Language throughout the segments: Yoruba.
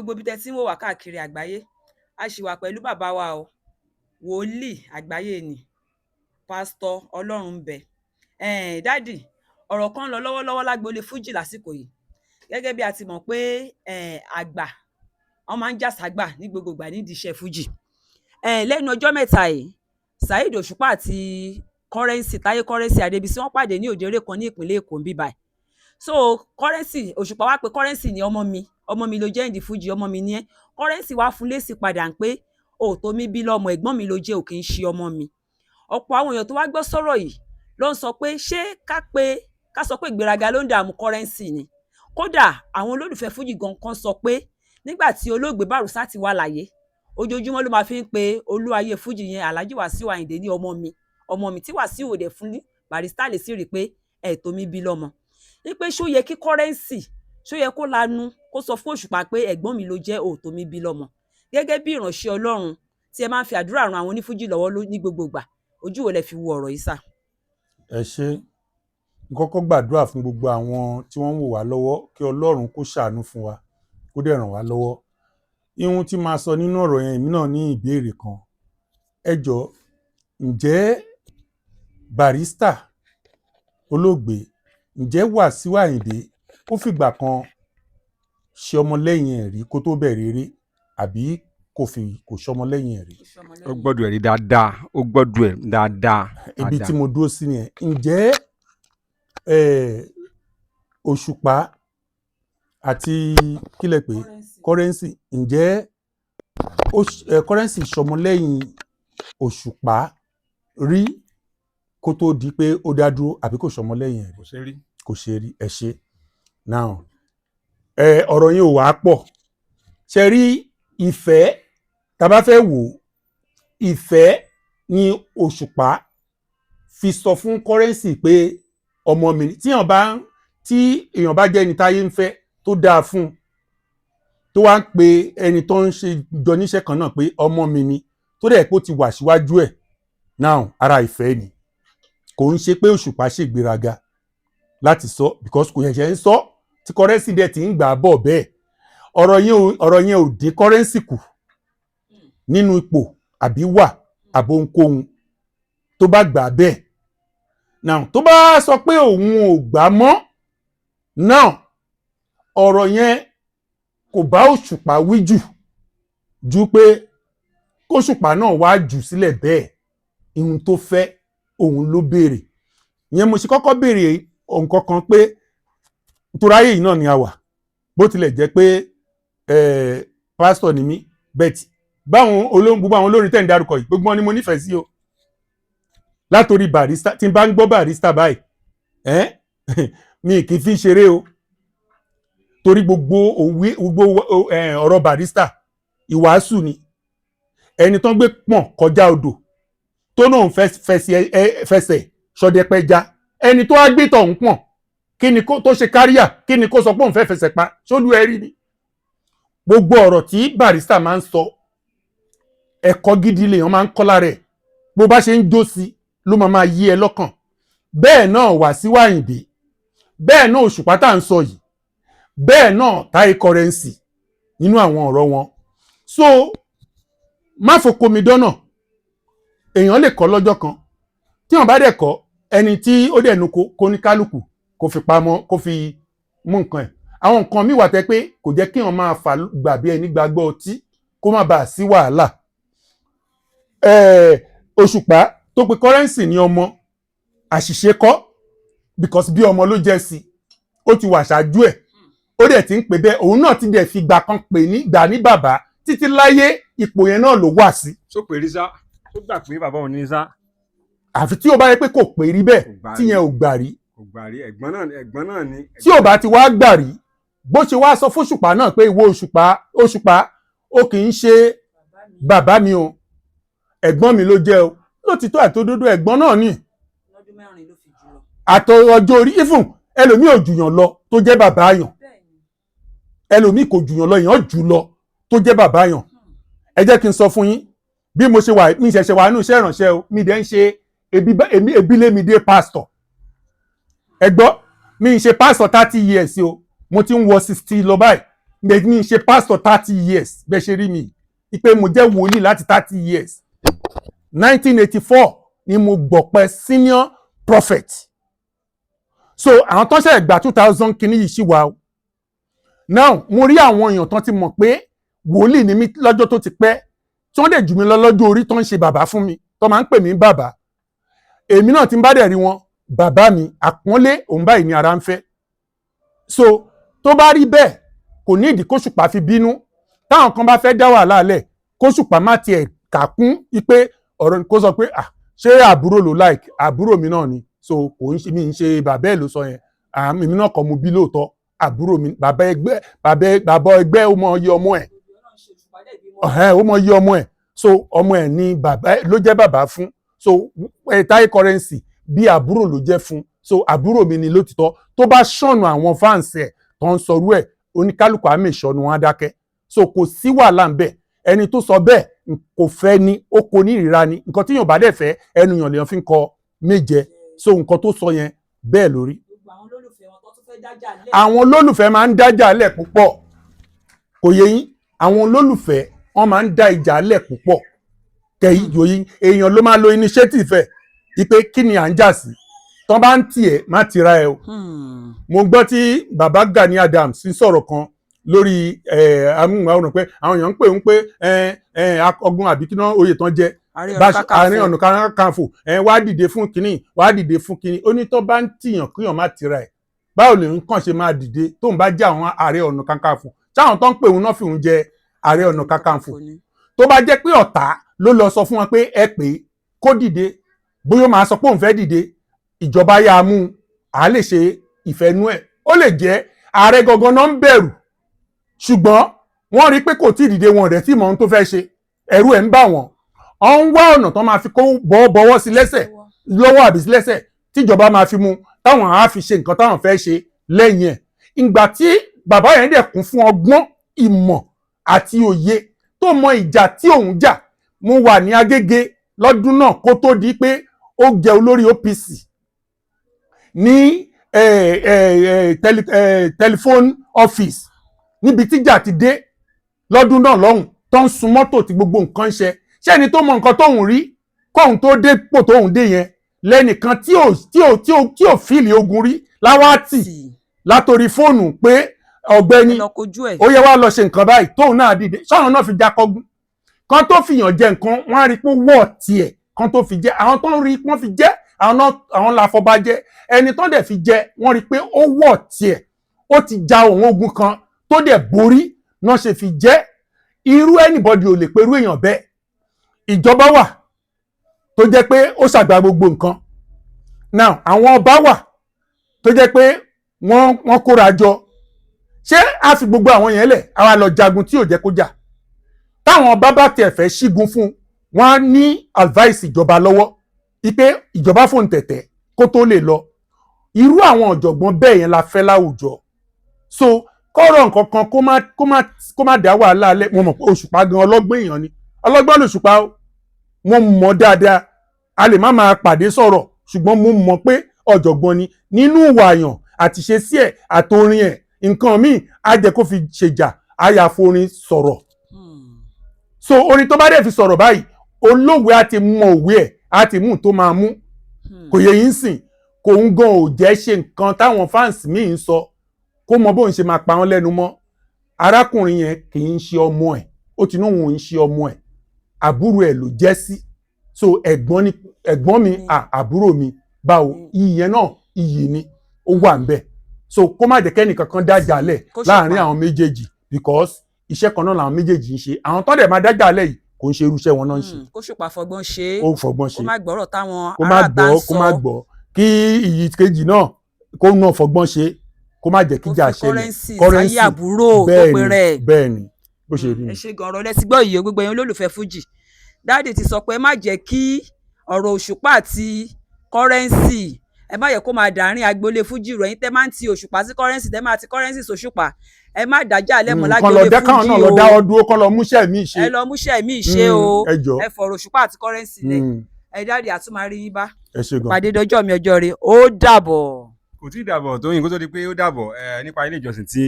gbogbo ibi tẹ́ tí ń wò wá káàkiri àgbáyé. A ṣì wà pẹ̀lú bàbá wa o, wòlíì àgbáyé ni, pásítọ̀ Ọlọ́runbẹ. Dádì, ọ̀rọ̀ kan ń lọ lọ́wọ́lọ́wọ́ lágboolé fújì lásìkò yìí. Gẹ́gẹ́ bí a ti mọ̀ pé àgbà wọ́n máa ń jà ságbà ní gbogbo ìgbà nídìí iṣẹ́ fújì. Lẹ́nu ọjọ́ mẹ́ta yìí, Saheed Òṣùpá àti Táyé Currency Adébísí wọ́n pàdé ní òde eré kan ní ìpínlẹ̀ Èkó ń bí báyìí. So Òṣùpá wá pé Currency ní ọmọ mi ló jẹ́ ìdí fújì, ọmọ mi ní ẹ́. Currency wá fún lésì padà ń pé òótọ́ mi bí lọ́mọ, ẹ̀gbọ́n mi ló jẹ́, ò kì í ṣe ọmọ mi. Ọ̀pọ̀ àwọn èèyàn tó wá gbọ́ sọ̀rọ̀ yìí ló ń sọ pé ṣé ká sọ pé ìgbéraga ló ń dààmú Currency ni. Kódà àwọn olólùfẹ́ fújì gan kan sọ pé nígbà tí olóògbé Bàrúsà ti wà láyé, ojoojúmọ́ ló máa fi ń pe olúwayé fújì yẹn Alhaji Wasiu Ayinde ní ọmọ mi tí Wasiu ò dẹ̀ fún Barrister lè sí rí pé ẹ̀tọ́ mi bí lọ́mọ. Wípé ṣó yẹ kí Currency ṣó yẹ kó lanu kó sọ fún Òṣùpá pé ẹ̀gbọ́n mi ló jẹ́, òótọ́ mi bí lọ́mọ. Gẹ́gẹ́ bí ìránṣẹ́ Ọlọ́run tí ẹ máa ń fi àdúrà ran àwọn onífújì lọ́wọ́ ní gbogbo ìgbà, ojú wo lẹ fi wo ọ̀rọ̀ yìí sà? Ẹ ṣé, kọ́kọ́ gbàdúrà fún gbogbo àwọn tí wọ́n ń wò wá lọ́wọ́ kí Ọlọ́run kó ṣàánú fún wa, kó dẹ̀ ràn wá lọ́wọ́. Ihun tí máa sọ nínú ọ̀rọ̀ yẹn, èmi náà ní ìbéèrè kan. Ẹ jọ̀ọ́, ǹjẹ́ Barrister olóògbé, ǹjẹ́ Wasiu Ayinde ó fìgbà kan ṣe ọmọlẹ́yìn ẹ̀ rí kó tó bẹ̀rẹ̀ eré, àbí kò ṣọmọlẹ́yìn ẹ̀ rí? Ó gbọ́dọ̀ ẹ̀ rí dáadáa, ó gbọ́dọ̀ ẹ̀ dáadáa. Ibi tí mo dúró sí nìyẹn. Ǹjẹ́ Òṣùpá àti kílẹ̀ pé Currency, ǹjẹ́ Currency ṣọmọlẹ́yìn Òṣùpá rí kó tó di pé ó dá dúró, àbí kò ṣọmọlẹ́yìn ẹ̀ rí? Kò ṣe rí. Ẹ ṣé. Now ọ̀rọ̀ yẹn ò wá pọ̀. Ṣe rí ìfẹ́, tá bá fẹ́ wò, ìfẹ́ ni Òṣùpá fi sọ fún Currency pé ọmọ mi tí èèyàn bá jẹ́ ẹni táyé ń fẹ́ tó dáa fún, tó wá ń pe ẹni tó ń ṣe jọ níṣẹ́ kan náà pé ọmọ mi ni, tó dẹ̀ pé ó ti wà síwájú ẹ̀. Now ara ìfẹ́ ni, kò ń ṣe pé Òṣùpá ṣègbéraga láti sọ, because kò ṣẹ̀ṣẹ̀ ń sọ tí Currency dẹ̀ ti ń gbà bọ̀ bẹ́ẹ̀. ọ̀rọ̀ yẹn ò dín Currency kù nínú ipò àbí wà àbóhunkóhun tó bá gbà bẹ́ẹ̀. Now tó bá sọ pé òun ò gbà mọ́, now ọ̀rọ̀ yẹn kò bá Òṣùpá wí ju pé kóṣùpá náà wá jù sílẹ̀ bẹ́ẹ̀. Ihun tó fẹ́ òun ló béèrè. Ìyẹn mo ṣe kọ́kọ́ béèrè nǹkan kan pé toráyé yìí náà ni a wà, bó tilẹ̀ jẹ́ pé pásítọ̀ ni mí, bẹ́ẹ̀ gbogbo àwọn olórin tẹ́ ń dárúkọ yìí gbogbo wọn ni mo nífẹ̀ẹ́ sí o. Látorí Barrister, tí n bá ń gbọ́ Barrister báyìí, mi kì í fi ṣeré o, torí gbogbo ọ̀rọ̀ Barrister ìwàásù ni. Ẹni tán gbé pọ̀n kọjá odò tó náà fẹsẹ̀ ṣọdẹpẹja, ẹni tó wá gbé tọ̀hún pọ̀n, kí ni tó ṣe káríà, kí ni kó sọ pé òun fẹ́ fẹsẹ̀ pa, ṣólú ẹ rí ni? Gbogbo ọ̀rọ̀ tí Barrister máa ń sọ, ẹ̀kọ́ gidi lèèyàn máa ń kọ́ lára ẹ̀. Bó bá ṣe ń jó sí ló máa yí ẹ lọ́kàn. Bẹ́ẹ̀ náà Wasiu Ayinde, bẹ́ẹ̀ náà Òṣùpá tá à ń sọ yìí, bẹ́ẹ̀ náà Táyé Currency nínú àwọn ọ̀rọ̀ wọn. So má fòkó mi dọ́nà, èèyàn lè kọ́ lọ́jọ́ kan, tí wọ́n bá dẹ̀ kọ́, ẹni tí ó dẹ̀ nu kó ní kálukú kó fi pamọ́, kó fi mú nǹkan ẹ̀. Àwọn nǹkan míì wà tẹ́ pé kò jẹ́ kí wọ́n máa fà gbà bí ẹni gbàgbọ́ ọtí, kó má bàa sí wàhálà. Òṣùpá tó pe Currency ní ọmọ, àṣìṣe kọ́, because bí ọmọ ló jẹ́ sí, ó ti wà ṣáájú ẹ̀, ó dẹ̀ ti ń pè bẹ́ẹ̀, òun náà ti dẹ̀ fi gbà kan pè ní bàbá, títí láyé ipò yẹn náà ló wà sí. Ṣó pè rí sá? Ṣó gbà pé bàbá òun ní sá? Àfi tí ó bá yẹ pé kò pè rí bẹ́ẹ̀, tí yẹn ò gbà rí. Kò gbà rí, ẹ̀gbọ́n náà ni. Tí ò bá ti wá gbà rí, bó ṣe wá sọ fún Òṣùpá náà pé ìwọ Òṣùpá ó kì í ṣe bàbá mi o, ẹ̀gbọ́n mi ló jẹ́ o. Lótìtọ́ àtòdodo ẹ̀gbọ́n náà ni. Lọ́dún 4 ló fi jù lọ. Àtọ̀ ọjọ́ orí, even ẹlòmíì ò jùyàn lọ tó jẹ́ bàbá àyàn. Ẹlòmíì kò jùyàn lọ, èèyàn jù lọ tó jẹ́ bàbá àyàn. Ẹ jẹ́ kí n sọ fún yín, bí mo ṣe wà, mi ṣẹ̀ṣẹ̀ wà nínú iṣẹ́ ìrànṣẹ́ o, mi dẹ̀ ń ṣe ebilémidé pastor. Ẹ gbọ́, mi ń ṣe pastor 30 years o, mo ti ń wọ 60 lọ báyìí. mi ṣe pastor 30 years bẹ́ẹ̀ ṣe rí mi ipe mo jẹ́ wòlíì láti 30 years 1984 ni mo gbọ̀pẹ́ senior prophet so àwọn tó ṣe gbà 2000 kìíní yìí ṣì wà o now mo rí àwọn èèyàn tán ti mọ̀ pé wòlíì ni mí lọ́jọ́ tó ti pẹ́ tí wọ́n dẹ̀ jù mí lọ lọ́jọ́ orí tó ń ṣe bàbá fún mi tó máa ń pè mí bàbá èmi náà ti ń bá dẹ̀ rí wọn bàbá mi àpọ́nlé òun báyìí ni ara ń fẹ́ so tó bá rí bẹ́ẹ̀ kò ní ìdí kóṣùpá fi bínú táwọn kan bá fẹ́ dá wàhálà lẹ̀ kóṣùpá má tiẹ̀ kà kún pé ọ̀rọ̀ kó sọ pé ṣé àbúrò ló like àbúrò mi náà ni so kò ń ṣe mi ń ṣe bàbá ẹ̀ ló sọ yẹn èmi náà kọ́ mo bí lóòótọ́ àbúrò mi bàbá ẹgbẹ́ ó mọ iye ọmọ ẹ̀ ó mọ iye ọmọ ẹ̀ so ọmọ ẹ̀ ni bàbá ló jẹ́ bàbá fún so Táyé Currency bí àbúrò ló jẹ́ fún so àbúrò mi ni lótìtọ́ tó bá ṣọ̀nù àwọn fáǹsì ẹ̀ tó ń sọrú ẹ̀ oníkálùkù àmì ìṣọ́nu wọn á dákẹ́ so kò sí wàhálà ń bẹ̀ ẹni tó sọ bẹ́ẹ̀ kò fẹ́ ni ó kò ní ìríra ni nǹkan tí yóò bá dẹ̀ fẹ́ ẹnu yàn lèèyàn fi ń kọ méje so nǹkan tó sọ yẹn bẹ́ẹ̀ lórí. àwọn olólùfẹ́ máa ń dájà lẹ̀ púpọ̀ kò yé yín àwọn olólùfẹ́ wọ́n máa ń dá ìjà lẹ̀ púpọ̀ kẹ̀yìn yòóyín èèyàn ló máa lo initiative ẹ̀ ipe kí ni à ń jà sí tán bá ń tiẹ̀ má tira ẹ o. mo gbọ́ tí bàbá Gani Adams ń sọ̀rọ̀ kan lórí amúhùnmáwòrán pé àwọn èèyàn ń pè ń pé ọgbọ́n àbí kí náà oyè tán jẹ Ààrẹ Ọ̀nà Kakanfò wá dìde fún kínní wá dìde fún kínní ó ní tó bá ń tìyàn kíyàn má tira ẹ báwo lè ń kàn ṣe máa dìde tó ń bá jẹ́ àwọn Ààrẹ Ọ̀nà Kakanfò táwọn tó ń pè òun náà fi òun jẹ Ààrẹ Ọ̀nà Kakanfò tó bá jẹ́ pé ọ̀tá ló lọ sọ fún wọn pé ẹ pé kó dìde bóyá máa sọ pé òun fẹ́ dìde ìjọba yá mú a lè ṣe ìfẹ́nú ẹ̀ ó lè jẹ́ ààrẹ gangan náà ń bẹ̀rù ṣùgbọ́n wọ́n rí pé kò tí ì dìde wọn rẹ̀ tí mọ̀ ohun tó fẹ́ ṣe ẹ̀rù ẹ̀ ń bà wọ́n ọ ń wá ọ̀nà tó máa fi kó bọ́wọ́ sí lẹ́sẹ̀ lọ́wọ́ àbí sí lẹ́sẹ̀ tíjọba máa fi mú táwọn á fi ṣe nǹkan táwọn fẹ́ ṣe lẹ́yìn ẹ̀ ìgbà tí bàbá yẹn dẹ̀ kún fún ọgbọ́n ìmọ̀ àti òye tó mọ ìjà tí òun jà mo wà ní Agége lọ́dún náà kó tó di pé ó jẹ olórí OPC ní telephone office níbi tíjà ti dé lọ́dún náà lọ́hùn tó ń sun mọ́tò tí gbogbo nǹkan ń ṣe ṣé ẹni tó mọ nǹkan tóun rí kóun tó dé pò tóun dé yẹn lẹ́nìkan tí ò fíìlì ogun rí láwátì látòrí fóònù pé ọ̀gbẹ́ni ó yẹ wá lọ ṣe nǹkan báyìí tóun náà dìde sọ́run náà fi jákọ́gún kan tó fìyàn jẹ nǹkan wọ́n á rí pé wọ́ọ̀ tiẹ̀ kan tó fi jẹ́ àwọn tó ń rí wọ́n fi jẹ́ àwọn láfọbàjẹ́ ẹni tó dẹ̀ fi jẹ́ wọ́n rí pé ó wọ̀ tiẹ̀ ó ti ja òun ogun kan tó dẹ̀ borí náà ṣe fi jẹ́ irú anybody ò lè perú èèyàn bẹ́ẹ̀ ìjọba wà tó jẹ́ pé ó ṣàgbà gbogbo nǹkan now àwọn ọba wà tó jẹ́ pé wọ́n kóra jọ ṣé a fi gbogbo àwọn yẹn lẹ̀ àwa lọ jagun tí ò jẹ́ kó jà táwọn ọba bá tẹ̀ fẹ́ ṣígun fún wọn ní advice ìjọba lọ́wọ́ ipe ìjọba fòun tẹ̀tẹ̀ kó tó lè lọ irú àwọn ọ̀jọ̀gbọ́n bẹ́ẹ̀ yẹn la fẹ́ láwùjọ so kọ́rọ̀ nǹkan kan kó má dá wàhálà alẹ́ mo mọ̀ pé Òṣùpá gan ọlọ́gbọ́n èèyàn ni ọlọ́gbọ́n lòṣùpá mo mọ̀ dáadáa a lè má máa pàdé sọ̀rọ̀ ṣùgbọ́n mo mọ̀ pé ọ̀jọ̀gbọ́n ni nínú ìwà àyàn àti ṣe sí ẹ̀ àtorin ẹ̀ nǹkan míì á jẹ́ kó fi ṣèjà àyàforin sọ̀rọ̀ so orin tó bá dẹ̀ fi sọ̀rọ̀ báyìí olóòwe á ti mọ òwe ẹ̀ á ti mú tó máa mú kò yẹ yín sìn kò ń gan ò jẹ́ ṣe nǹkan táwọn fáǹsì míì ń sọ kó mọ bóun ṣe máa pa wọ́n lẹ́nu mọ́ arákùnrin yẹn kì í ṣe ọmọ ẹ̀ ó ti náà òun ń ṣe ọmọ ẹ̀ àbúrò ẹ̀ ló jẹ́ sí so ẹ̀gbọ́n mi àbúrò mi báwo ìyẹn náà iyì ni ó wà ń bẹ̀ so kó má jẹ́ kẹ́nì kankan dájà lẹ̀ láàrin àwọn méjèèjì because iṣẹ́ kan náà làwọn méjèèjì ń ṣe àwọn tó dẹ̀ máa dájà lẹ̀ yìí kò ń ṣe irúṣẹ́ wọn náà ń ṣe. kó Òṣùpá fọgbọ́n ṣe é ó fọgbọ́n ṣe kó má gbọ́rọ̀ táwọn aráàta ń sọ kó má gbọ́ kí iyì kejì náà kó náà fọgbọ́n ṣe kó má jẹ́ kíjà ṣẹlẹ̀ kọ́rẹ́nsì àbúrò tó pe rẹ̀ bẹ́ẹ̀ ni bó ṣe rí ni. ẹ ṣe gan ọ̀rọ̀ lẹ́sìn gbọ́ ìyè gbogbo ẹ̀yin olólùfẹ́ fújì dáàdì ti sọ pé ẹ má jẹ́ kí ọ̀rọ̀ Òṣùpá àti kọ́rẹ́nsì ẹ má yẹ kó máa dàárín agboolé fújì rẹ̀ yín tẹ́ máa ń ti Òṣùpá sí kọ́rẹ́nsì tẹ́ máa ti kọ́rẹ́nsì sòṣùpá ẹ má dájà lẹ́mọ̀ lágbóolé fújì o káwọn náà lọ dáwọ́ dúró kọ́ lọ múṣẹ́ mi ṣe ẹ lọ múṣẹ́ mi ṣe o ẹ fọ̀rọ̀ Òṣùpá àti kọ́rẹ́nsì lẹ̀ ẹ dáàdì àtúmárí yín bá pàdé dọjọ́ mi ọjọ́ rẹ̀ ó dàbọ̀. kò tí ì dàbọ̀ tó yín kó tó di pé ó dàbọ̀ nípa ilé ìjọsìn tí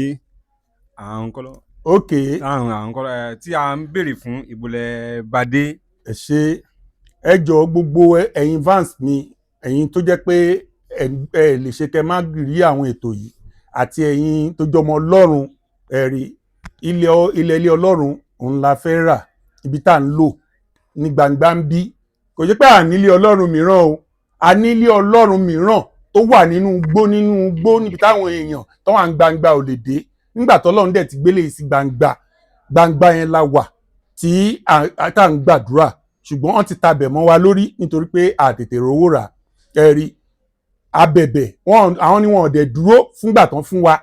àwọn kọ́lọ́ ok àwọn kọ́lọ́ tí a ń béèrè fún ìbòlẹ̀ bàdé. ẹ ṣe ẹ jọ gbogbo ẹ̀yin Vance mi ẹ̀yin tó jẹ́ pé ẹ lè ṣe kẹ́ má rí àwọn ètò yìí àti ẹ̀yin tó jọmọ Ọlọ́run ẹ̀rí ilé Ọlọ́run òun la fẹ́ rà ibi tá à ń lò ní gbangba ń bí kò jẹ́ pé à nílé Ọlọ́run mìíràn o a nílé Ọlọ́run mìíràn tó wà nínú igbó níbi táwọn èèyàn tó wà ń gbangba ò lè dé nígbà tọ́lọ́run dẹ̀ ti gbélé sí gbangba yẹn la wà tí à ń gbàdúrà ṣùgbọ́n wọ́n ti tabẹ̀ mọ́ wa lórí nítorí pé a tètè rówó rà ẹ̀rí abẹ̀bẹ̀ àwọn ni wọn ò dẹ̀ dúró fúngbà tán fún wa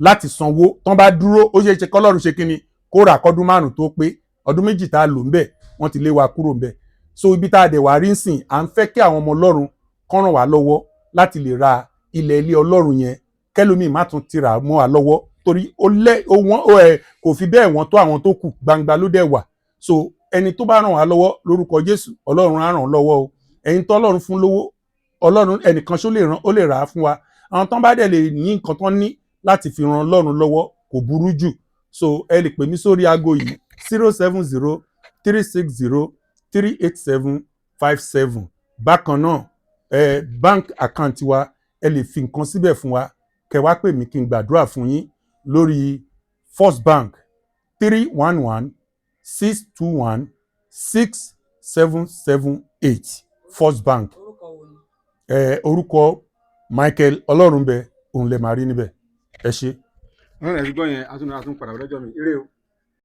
láti sanwó tán bá dúró ó ṣeé ṣe kọ́lọ́run ṣe kíni kó rà kọ́dún 5 tó pé ọdún 2 tá a lò ń bẹ̀ wọ́n ti lé wa kúrò ń bẹ̀ so ibi tá a dẹ̀ wá rí sìn à ń fẹ́ kí àwọn ọmọ Ọlọ́run kán ràn wá lọ́wọ́ láti lè ra ilé Ọlọ́run yẹn kẹ́lómìn má tún ti rà mọ́ wa lọ́wọ́ torí kò fi bẹ́ẹ̀ wọ́n tó àwọn tó kù gbangba ló dẹ̀ wà so ẹni tó bá ràn wá lọ́wọ́ lórúkọ Jésù Ọlọ́run á ràn lọ́wọ́ o ẹ̀yin tó Ọlọ́run fún lówó Ọlọ́run ẹnìkan ṣó ó lè rà á fún wa àwọn tán bá dẹ̀ lè ní nǹkan tán ní láti fi ran Ọlọ́run lọ́wọ́ kò burú jù so ẹ lè pè mí sórí aago yìí 070-360-38757 bákan náà bank account wa ẹ lè fi nǹkan síbẹ̀ fún wa kẹ́ wá pè mí kí n gbàdúrà fún yín lórí First Bank 311-621-6778 First Bank orúkọ Michael Ọlọ́runbẹ òun lè máa rí níbẹ̀ ẹ ṣe. wọ́n rẹ̀ ti gbọ́ yẹn a tún padà lọ́jọ́ mi ire o.